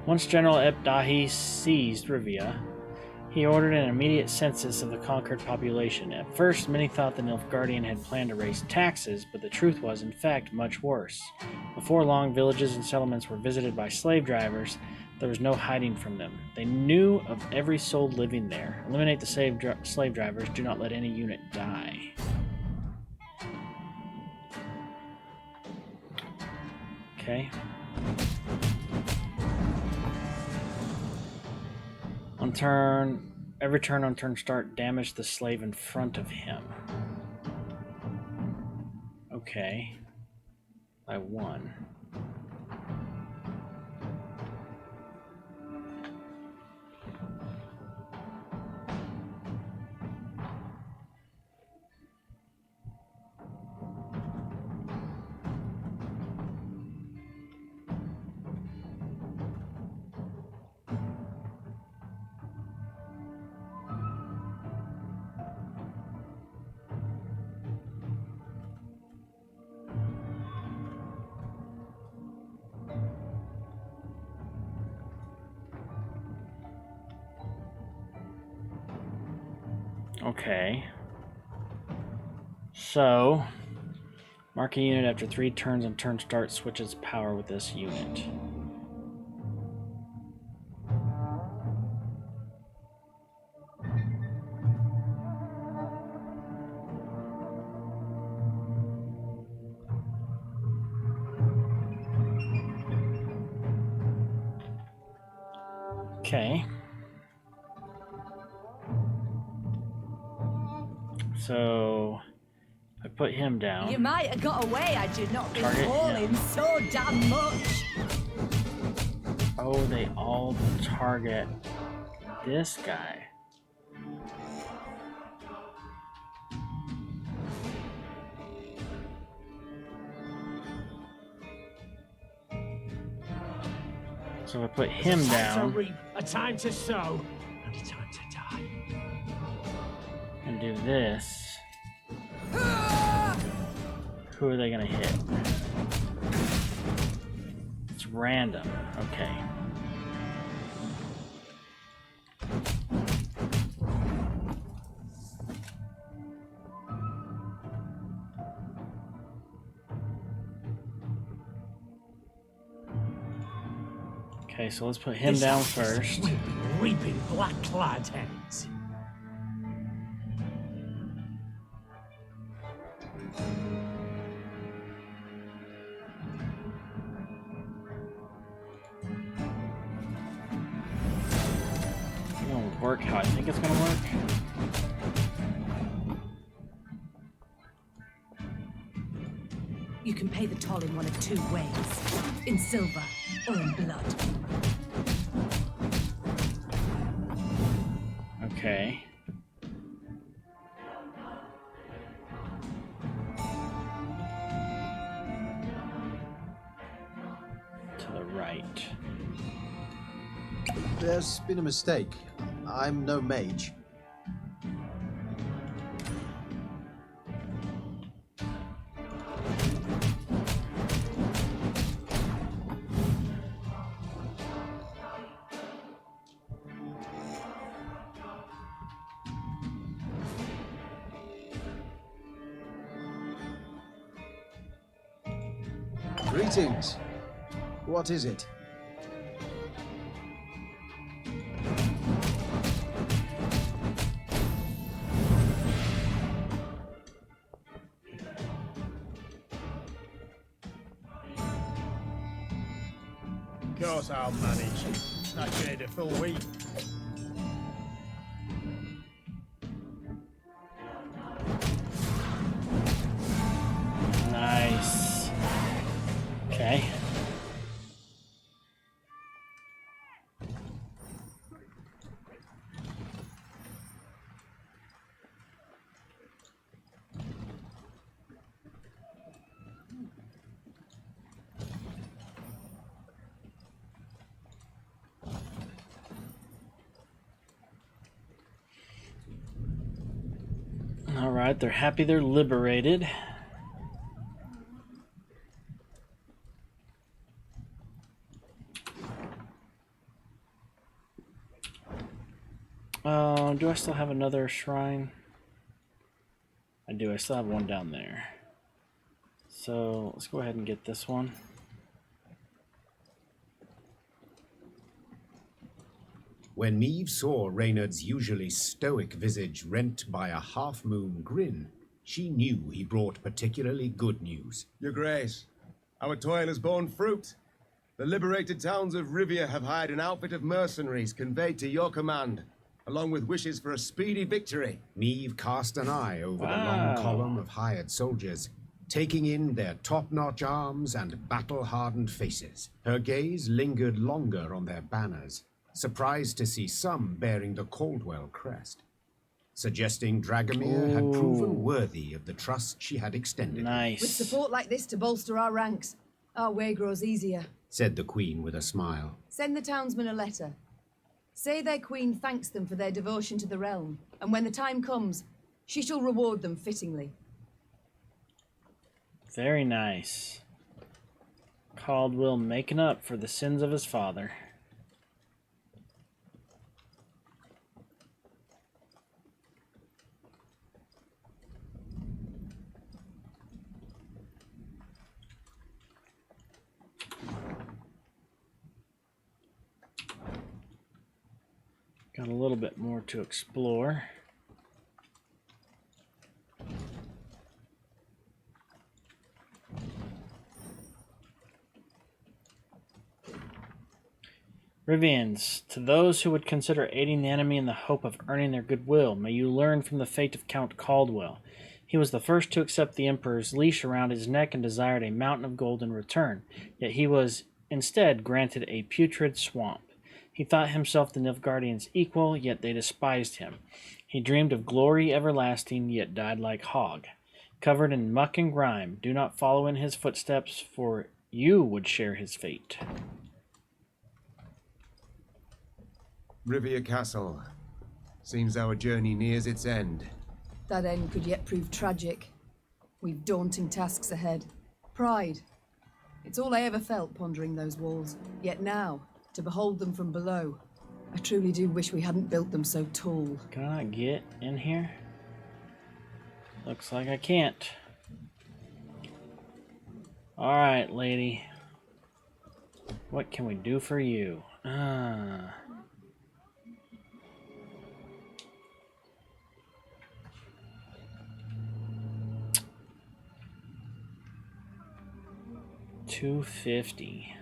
Once General Ebdahi seized Rivia, he ordered an immediate census of the conquered population. At first, many thought the Nilfgaardian had planned to raise taxes, but the truth was, in fact, much worse. Before long, villages and settlements were visited by slave drivers. There was no hiding from them. They knew of every soul living there. Eliminate the slave drivers. Do not let any unit die. Okay. Every turn on turn start, damage the slave in front of him. Okay. By 1. Okay. So, mark a unit after 3 turns on turn start switches power with this unit. Okay. So, I put him down. You might have got away had you not been Target falling him. so damn much. Oh, they all target this guy. So if I put him down A time to sow, and a time to die. and do this, who are they gonna hit? It's random. Okay. Okay, so let's put him down first. We'll be reaping black-clad heads. It's gonna work how I think it's gonna work. You can pay the toll in one of 2 ways. In silver or in blood. Okay. To the right. There's been a mistake. I'm no mage. Greetings. What is it? Of course I'll manage. I trade a full week. Nice. Okay. All right, they're happy they're liberated. Do I still have another shrine? I do. I still have one down there. So let's go ahead and get this one. When Neve saw Reynard's usually stoic visage rent by a half-moon grin, she knew he brought particularly good news. Your Grace, our toil has borne fruit. The liberated towns of Rivia have hired an outfit of mercenaries conveyed to your command, along with wishes for a speedy victory. Neve cast an eye over the Wow. long column of hired soldiers, taking in their top-notch arms and battle-hardened faces. Her gaze lingered longer on their banners, surprised to see some bearing the Caldwell crest, suggesting Dragomir had proven worthy of the trust she had extended. Nice. With support like this to bolster our ranks, our way grows easier. Said the Queen with a smile. Send the townsmen a letter. Say their queen thanks them for their devotion to the realm, and when the time comes, she shall reward them fittingly. Very nice. Caldwell making up for the sins of his father. Got a little bit more to explore. Rivians, to those who would consider aiding the enemy in the hope of earning their goodwill, may you learn from the fate of Count Caldwell. He was the first to accept the Emperor's leash around his neck and desired a mountain of gold in return, yet he was instead granted a putrid swamp. He thought himself the Nilfgaardians' equal, yet they despised him. He dreamed of glory everlasting, yet died like hog. Covered in muck and grime, do not follow in his footsteps, for you would share his fate. Rivia Castle. Seems our journey nears its end. That end could yet prove tragic. We've daunting tasks ahead. Pride. It's all I ever felt pondering those walls. Yet now, to behold them from below, I truly do wish we hadn't built them so tall. Can I get in here? Looks like I can't. Alright, lady. What can we do for you? Ah. $250.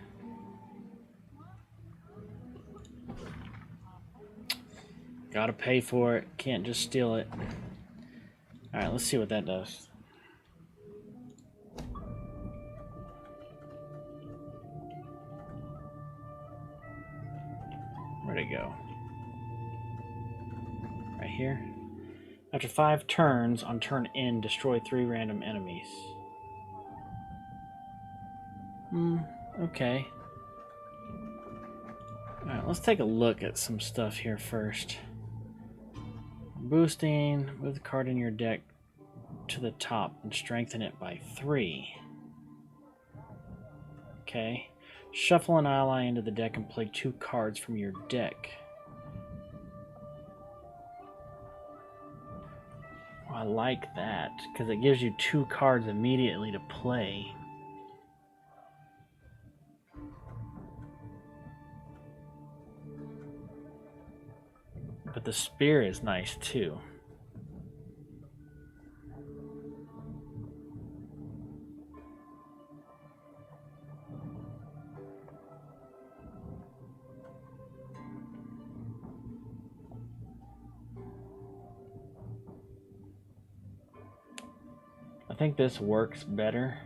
Gotta pay for it. Can't just steal it. Alright, let's see what that does. Where'd it go? Right here. After 5 turns, on turn end, destroy 3 random enemies. Okay. Alright, let's take a look at some stuff here first. Boosting, move the card in your deck to the top and strengthen it by 3. Okay. Shuffle an ally into the deck and play 2 cards from your deck. Oh, I like that, because it gives you 2 cards immediately to play. But the spear is nice too. I think this works better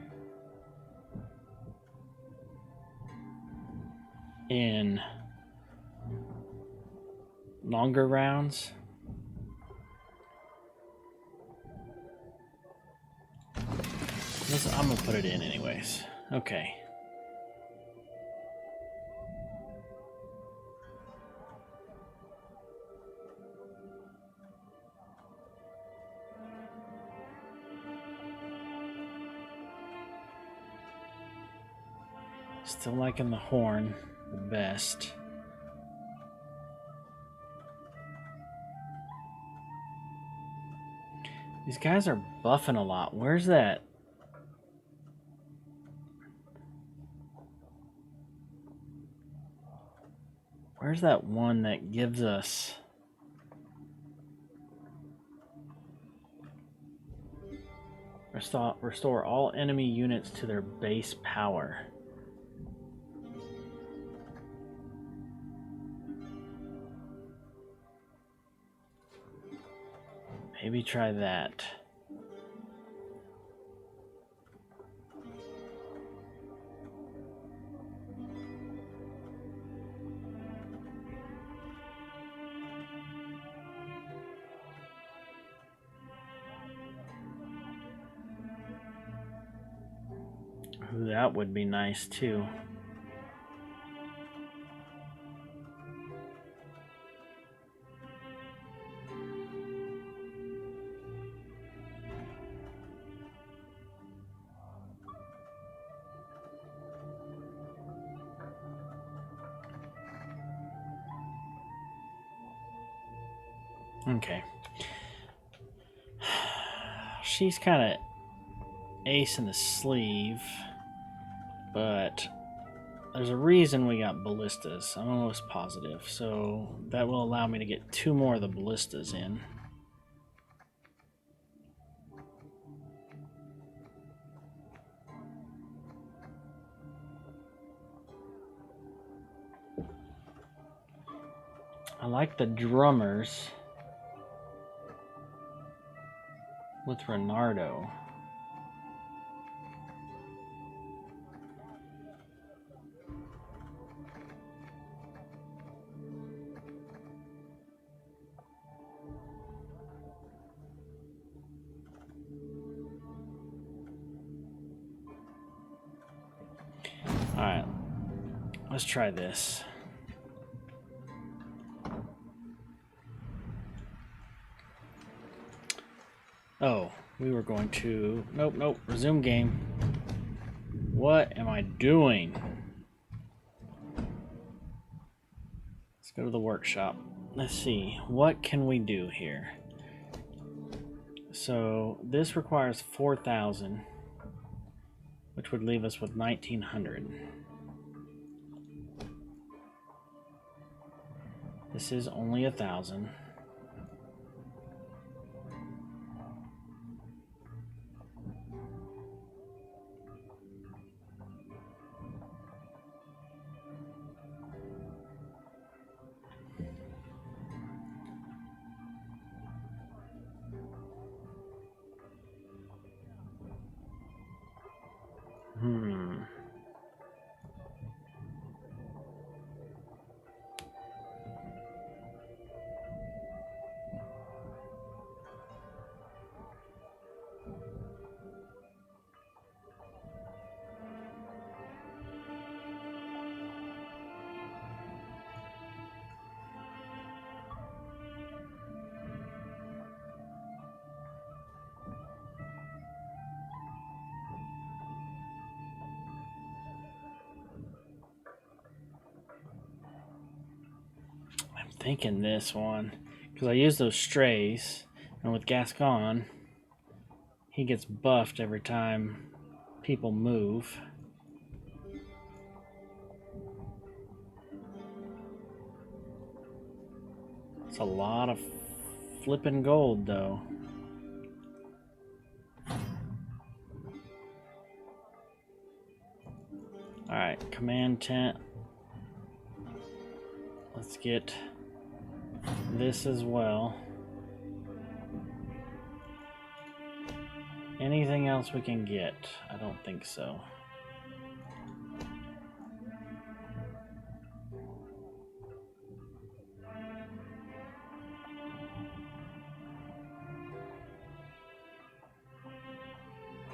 in longer rounds. I'm gonna put it in anyways. Okay. Still liking the horn the best. These guys are buffing a lot. Where's that? Where's that one that gives us... Restore all enemy units to their base power. Maybe try that. Ooh, that would be nice too. Okay. She's kind of ace in the sleeve, but there's a reason we got ballistas. I'm almost positive, so that will allow me to get 2 more of the ballistas in. I like the drummers with Renardo. Alright, let's try this. Oh, we were going to... Nope, resume game. What am I doing? Let's go to the workshop. Let's see, what can we do here? So, this requires 4,000, which would leave us with 1,900. This is only 1,000. Thinking this one, because I use those strays, and with Gascon, he gets buffed every time people move. It's a lot of flipping gold, though. Alright, command tent. Let's get this as well. Anything else we can get? I don't think so.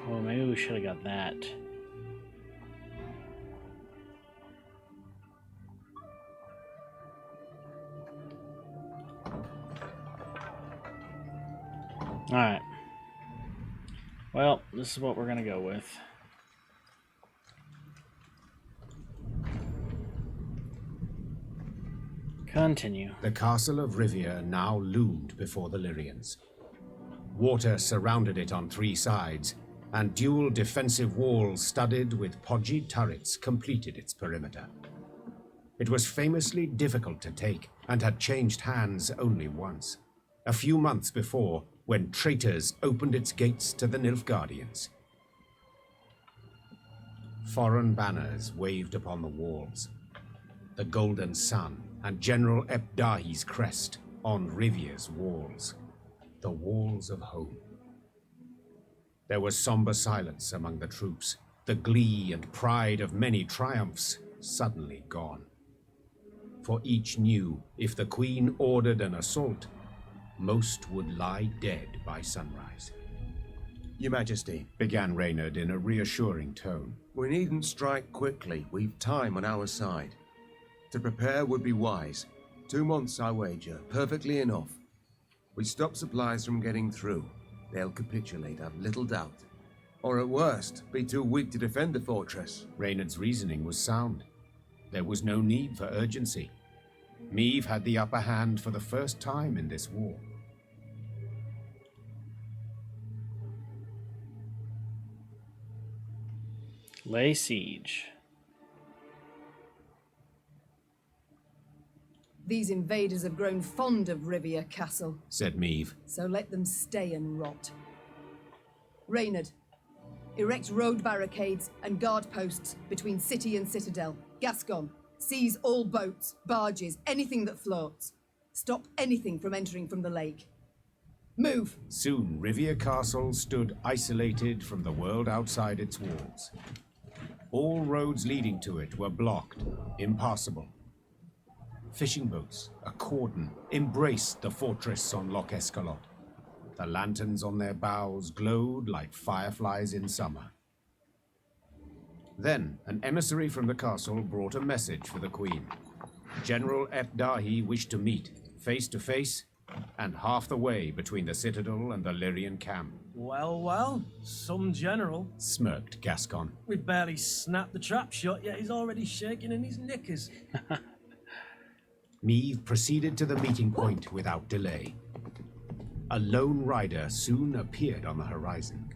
Oh, maybe we should have got that. Alright. Well, this is what we're gonna go with. Continue. The castle of Rivia now loomed before the Lyrians. Water surrounded it on 3 sides, and dual defensive walls studded with podgy turrets completed its perimeter. It was famously difficult to take and had changed hands only once, a few months before, when traitors opened its gates to the Nilfgaardians. Foreign banners waved upon the walls. The golden sun and General Epdahi's crest on Rivia's walls. The walls of home. There was somber silence among the troops, the glee and pride of many triumphs suddenly gone. For each knew if the Queen ordered an assault, most would lie dead by sunrise. Your Majesty, Began Reynard in a reassuring tone. we needn't strike quickly. We've time on our side. To prepare would be wise. 2 months, I wager. Perfectly enough. We stop supplies from getting through. They'll capitulate, I've little doubt. Or at worst, be too weak to defend the fortress. Reynard's reasoning was sound. There was no need for urgency. Meave had the upper hand for the first time in this war. Lay siege. These invaders have grown fond of Rivia Castle, Said Meave. so let them stay and rot. Reynard, erect road barricades and guard posts between city and citadel. Gascon, seize all boats, barges, anything that floats. Stop anything from entering from the lake. Move! Soon Rivia Castle stood isolated from the world outside its walls. All roads leading to it were blocked, impassable. Fishing boats, a cordon, embraced the fortress on Loch Escalot. The lanterns on their bows glowed like fireflies in summer. Then, an emissary from the castle brought a message for the Queen. General Epdahi wished to meet, face to face, and half the way between the citadel and the Lyrian camp. Well, well, some general. Smirked Gascon. We've barely snapped the trap shut, yet he's already shaking in his knickers. Meave proceeded to the meeting point without delay. A lone rider soon appeared on the horizon.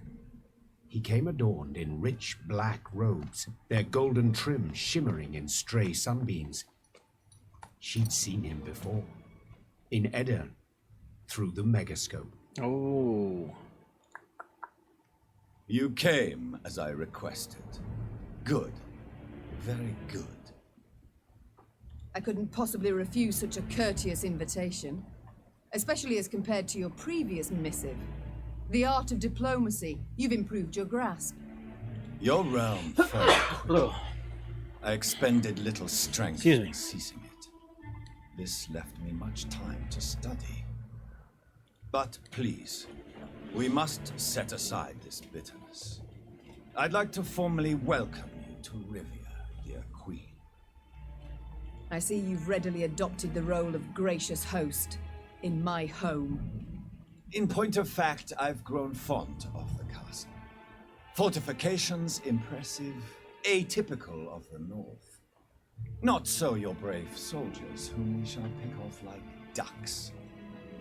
He came adorned in rich black robes, their golden trim shimmering in stray sunbeams. She'd seen him before, in Edirn, through the megascope. Oh. You came as I requested. Good. Very good. I couldn't possibly refuse such a courteous invitation, especially as compared to your previous missive. The art of diplomacy, you've improved your grasp. Your realm fell quickly. I expended little strength Excuse me. in seizing it. This left me much time to study. But please, we must set aside this bitterness. I'd like to formally welcome you to Rivia, dear Queen. I see you've readily adopted the role of gracious host in my home. In point of fact, I've grown fond of the castle. Fortifications impressive, atypical of the north. Not so your brave soldiers, whom we shall pick off like ducks.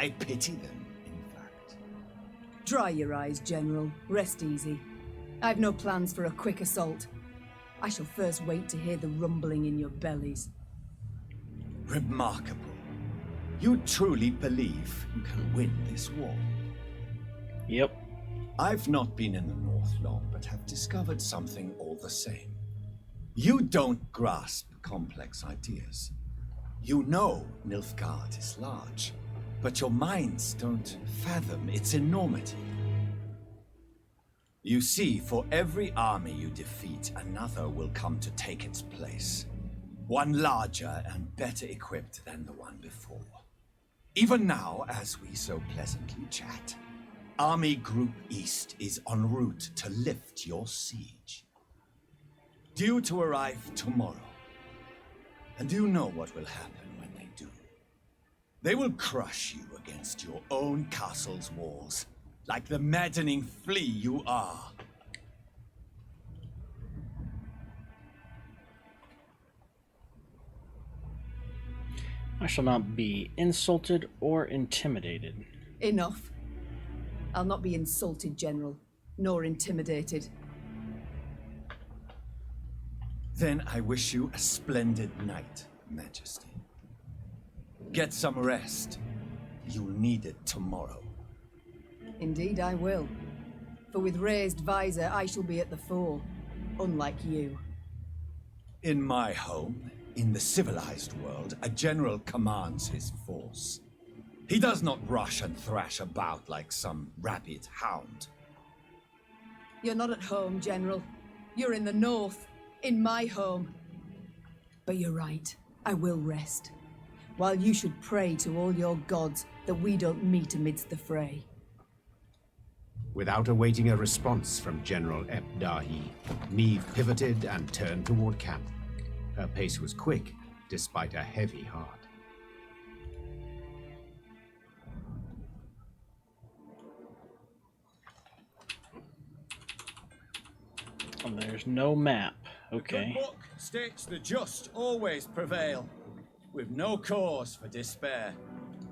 I pity them, in fact. Dry your eyes, General. Rest easy. I've no plans for a quick assault. I shall first wait to hear the rumbling in your bellies. Remarkable. You truly believe you can win this war? Yep. I've not been in the north long, but have discovered something all the same. You don't grasp complex ideas. You know Nilfgaard is large, but your minds don't fathom its enormity. You see, for every army you defeat, another will come to take its place. One larger and better equipped than the one before. Even now, as we so pleasantly chat, Army Group East is en route to lift your siege. Due to arrive tomorrow. And do you know what will happen when they do? They will crush you against your own castle's walls, like the maddening flea you are. I shall not be insulted or intimidated. Enough. I'll not be insulted, General, nor intimidated. Then I wish you a splendid night, Majesty. Get some rest. You'll need it tomorrow. Indeed I will. For with raised visor, I shall be at the fore, unlike you. In my home, in the civilized world, a general commands his force. He does not rush and thrash about like some rabid hound. You're not at home, General. You're in the north, in my home. But you're right, I will rest. While you should pray to all your gods that we don't meet amidst the fray. Without awaiting a response from General Dahi, Neve pivoted and turned toward camp. Her pace was quick, despite a heavy heart. And there's no map. Okay. The good book states the just always prevail, with no cause for despair.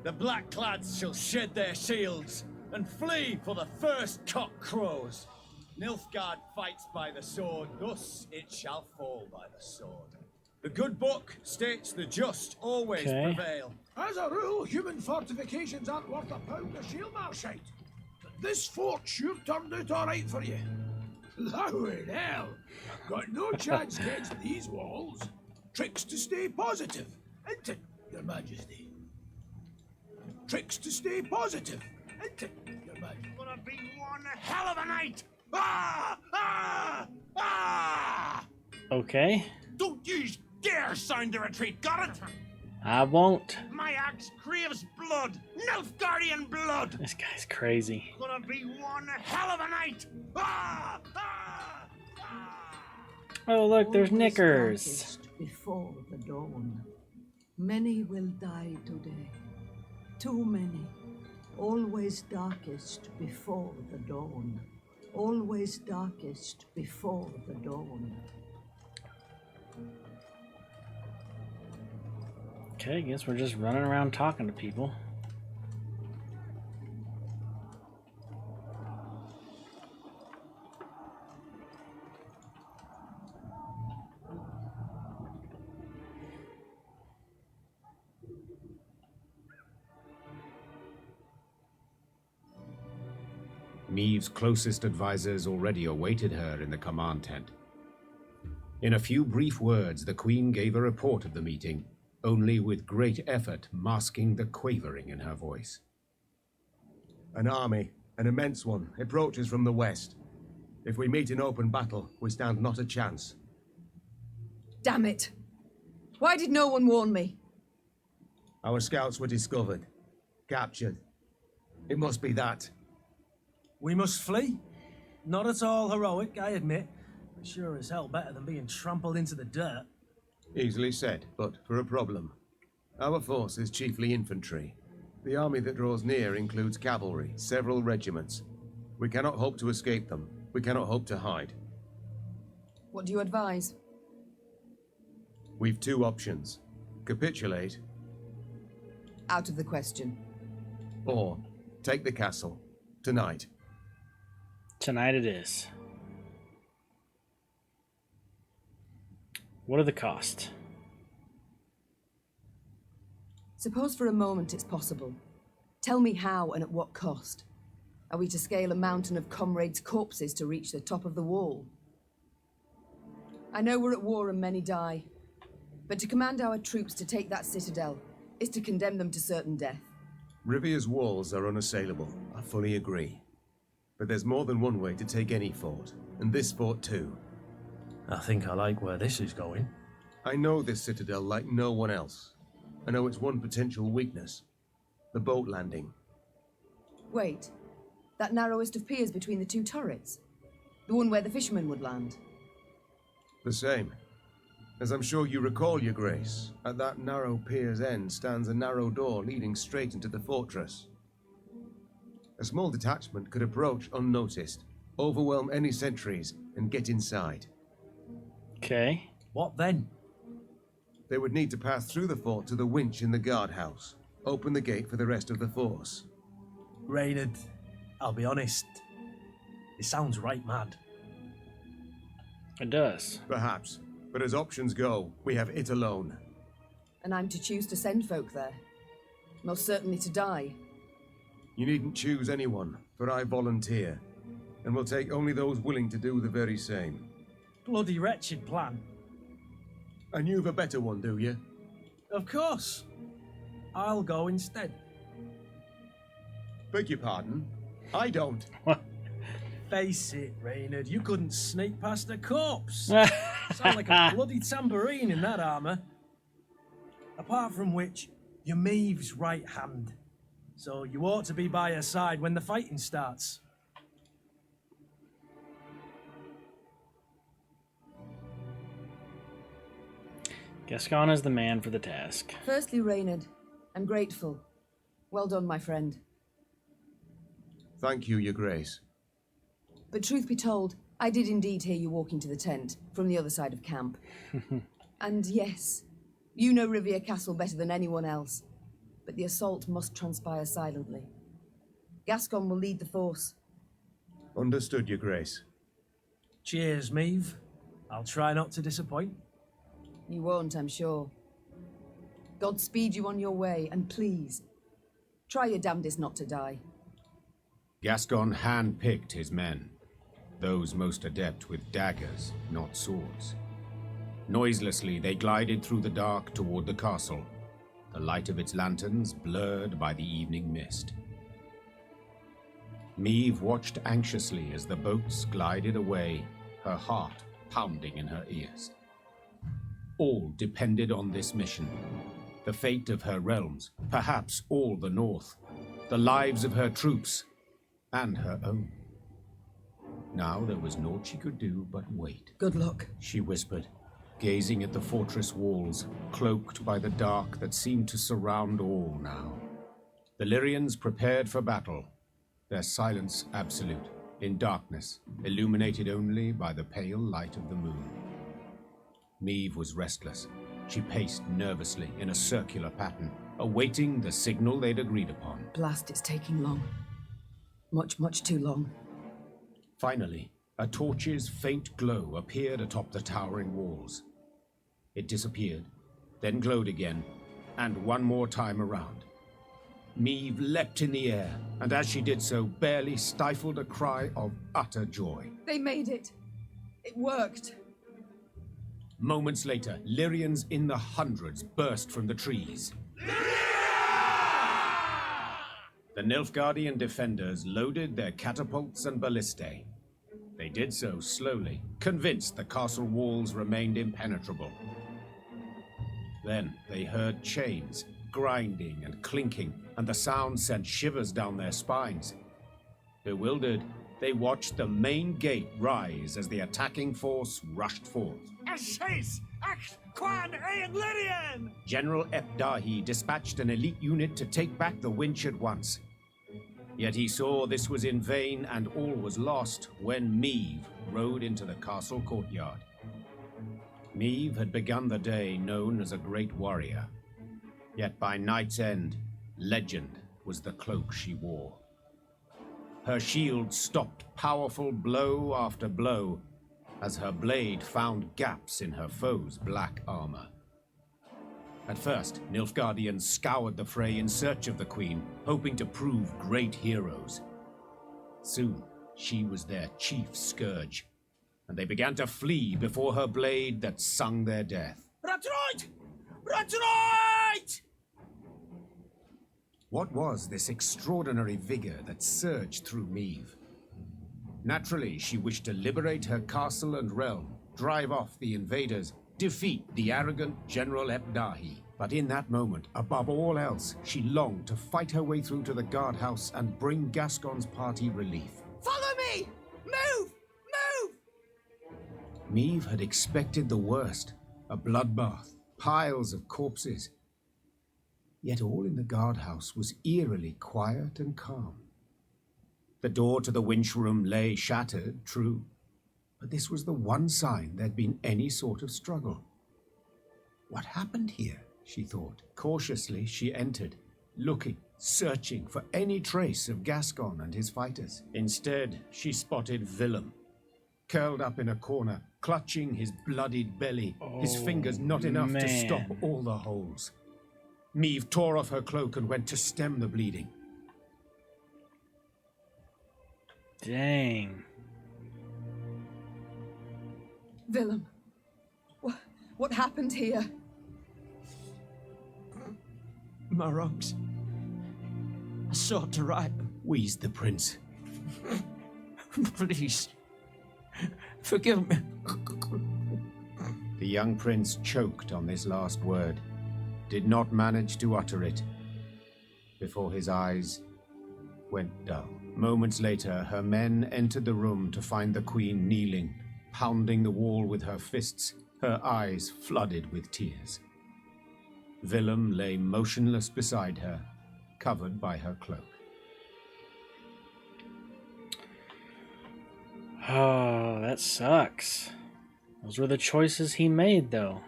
The black-clads shall shed their shields and flee for the first cock crows. Nilfgaard fights by the sword, thus it shall fall by the sword. The good book states the just always prevail. As a rule, human fortifications aren't worth a pound of shield marshite. But this fort sure turned out all right for you. Thou in hell, got no chance against these walls. Tricks to stay positive, ain't it, Your Majesty? Tricks to stay positive, ain't it, Your Majesty? Gonna be one hell of a night! Ah! Ah! Ah! Okay. Don't you dare sound the retreat, got it? I won't. My axe craves blood, Nilfgaardian blood! This guy's crazy. Gonna be one hell of a night! Ah! Ah! Ah! Oh, look, there's Always knickers. darkest before the dawn. Many will die today. Too many. Always darkest before the dawn. Always darkest before the dawn. Okay, I guess we're just running around talking to people. Neve's closest advisors already awaited her in the command tent. In a few brief words, the Queen gave a report of the meeting, only with great effort masking the quavering in her voice. An army, an immense one, approaches from the west. If we meet in open battle, we stand not a chance. Damn it! Why did no one warn me? Our scouts were discovered, captured. It must be that. We must flee. Not at all heroic, I admit, but sure as hell better than being trampled into the dirt. Easily said, but for a problem. Our force is chiefly infantry. The army that draws near includes cavalry, several regiments. We cannot hope to escape them. We cannot hope to hide. What do you advise? We've two options. Capitulate, Out of the question. or take the castle. Tonight. Tonight it is. What are the costs? Suppose for a moment it's possible. Tell me how and at what cost. Are we to scale a mountain of comrades' corpses to reach the top of the wall? I know we're at war and many die, but to command our troops to take that citadel is to condemn them to certain death. Rivia's walls are unassailable, I fully agree. But there's more than one way to take any fort, and this fort too. I think I like where this is going. I know this citadel like no one else. I know its one potential weakness. The boat landing. Wait, that narrowest of piers between the two turrets? The one where the fishermen would land? The same. As I'm sure you recall, Your Grace, at that narrow pier's end stands a narrow door leading straight into the fortress. A small detachment could approach unnoticed, overwhelm any sentries, and get inside. Okay. What then? They would need to pass through the fort to the winch in the guardhouse, open the gate for the rest of the force. Reynard, I'll be honest, it sounds right mad. It does. Perhaps. But as options go, we have it alone. And I'm to choose to send folk there. Most certainly to die. You needn't choose anyone, for I volunteer. And will take only those willing to do the very same. Bloody wretched plan. And you've a better one, do you? Of course. I'll go instead. Beg your pardon? I don't. Face it, Reynard, you couldn't sneak past a corpse. Sound like a bloody tambourine in that armour. Apart from which, you're Maeve's right hand. So you ought to be by her side when the fighting starts. Gascon is the man for the task. Firstly, Reynard, I'm grateful. Well done, my friend. Thank you, Your Grace. But truth be told, I did indeed hear you walking to the tent from the other side of camp. And yes, you know Rivia Castle better than anyone else. But the assault must transpire silently. Gascon will lead the force. Understood, Your Grace. Cheers, Maeve. I'll try not to disappoint. You won't, I'm sure. God speed you on your way, and please, try your damnedest not to die. Gascon hand-picked his men, those most adept with daggers, not swords. Noiselessly, they glided through the dark toward the castle, the light of its lanterns blurred by the evening mist. Maeve watched anxiously as the boats glided away, her heart pounding in her ears. All depended on this mission. The fate of her realms, perhaps all the North, the lives of her troops, and her own. Now there was naught she could do but wait. Good luck, She whispered, gazing at the fortress walls, cloaked by the dark that seemed to surround all now. The Lyrians prepared for battle, their silence absolute, in darkness, illuminated only by the pale light of the moon. Maeve was restless. She paced nervously in a circular pattern, awaiting the signal they'd agreed upon. Blast, it's taking long. Much, much too long. Finally, a torch's faint glow appeared atop the towering walls. It disappeared, then glowed again, and one more time around. Maeve leapt in the air, and as she did so, barely stifled a cry of utter joy. They made it. It worked. Moments later, Lyrians in the hundreds burst from the trees. The Nilfgaardian defenders loaded their catapults and ballistae. They did so slowly, convinced the castle walls remained impenetrable. Then they heard chains, grinding and clinking, and the sound sent shivers down their spines. Bewildered, they watched the main gate rise as the attacking force rushed forth. General Epdahi dispatched an elite unit to take back the winch at once. Yet he saw this was in vain and all was lost when Maeve rode into the castle courtyard. Maeve had begun the day known as a great warrior. Yet by night's end, legend was the cloak she wore. Her shield stopped powerful blow after blow as her blade found gaps in her foe's black armor. At first, Nilfgaardians scoured the fray in search of the Queen, hoping to prove great heroes. Soon, she was their chief scourge, and they began to flee before her blade that sung their death. Retreat! Retreat! What was this extraordinary vigor that surged through Maeve? Naturally, she wished to liberate her castle and realm, drive off the invaders, defeat the arrogant General Epdahi. But in that moment, above all else, she longed to fight her way through to the guardhouse and bring Gascon's party relief. Follow me! Move! Move! Maeve had expected the worst, a bloodbath, piles of corpses. Yet all in the guardhouse was eerily quiet and calm. The door to the winch room lay shattered, true, but this was the one sign there'd been any sort of struggle. What happened here? She thought. Cautiously, she entered, looking, searching for any trace of Gascon and his fighters. Instead, she spotted Willem, curled up in a corner, clutching his bloodied belly, his fingers not enough to stop all the holes. Meve tore off her cloak and went to stem the bleeding. Dang. Willem, what happened here? My wrongs. I sought to right them. Wheezed the prince. Please, forgive me. The young prince choked on this last word, did not manage to utter it, before his eyes went dull. Moments later, her men entered the room to find the queen kneeling, pounding the wall with her fists, her eyes flooded with tears. Willem lay motionless beside her, covered by her cloak. Oh, that sucks. Those were the choices he made, though.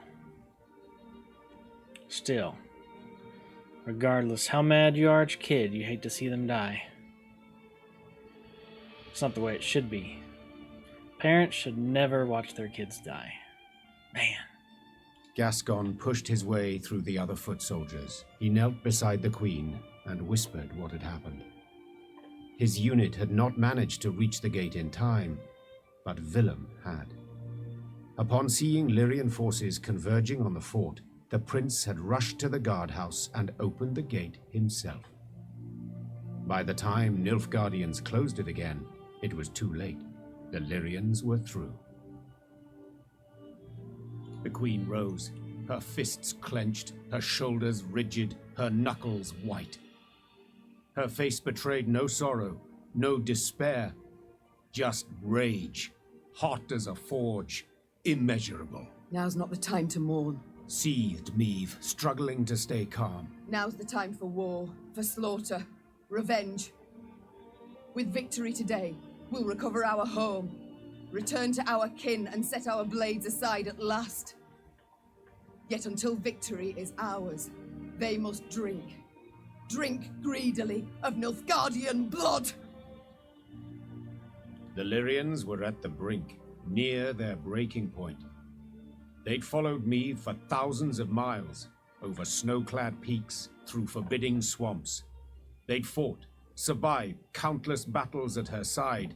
Still, regardless how mad you are at your kid, you hate to see them die. It's not the way it should be. Parents should never watch their kids die. Man. Gascon pushed his way through the other foot soldiers. He knelt beside the queen and whispered what had happened. His unit had not managed to reach the gate in time, but Willem had. Upon seeing Lyrian forces converging on the fort, the prince had rushed to the guardhouse and opened the gate himself. By the time Nilfgaardians closed it again, it was too late. The Lyrians were through. The queen rose, her fists clenched, her shoulders rigid, her knuckles white. Her face betrayed no sorrow, no despair, just rage, hot as a forge, immeasurable. Now's not the time to mourn. Seethed Meve, struggling to stay calm. Now's the time for war, for slaughter, revenge. With victory today, we'll recover our home, return to our kin, and set our blades aside at last. Yet until victory is ours, they must drink. Drink greedily of Nilfgaardian blood! The Lyrians were at the brink, near their breaking point. They'd followed Meve for thousands of miles, over snow-clad peaks, through forbidding swamps. They'd fought, survived countless battles at her side,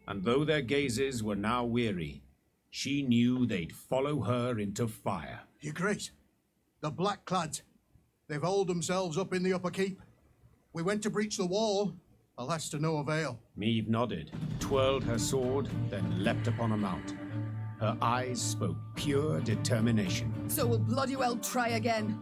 and though their gazes were now weary, she knew they'd follow her into fire. Your Grace, the Blackclads, they've hauled themselves up in the upper keep. We went to breach the wall, alas to no avail. Meve nodded, twirled her sword, then leapt upon a mount. Her eyes spoke pure determination. So will bloody well try again.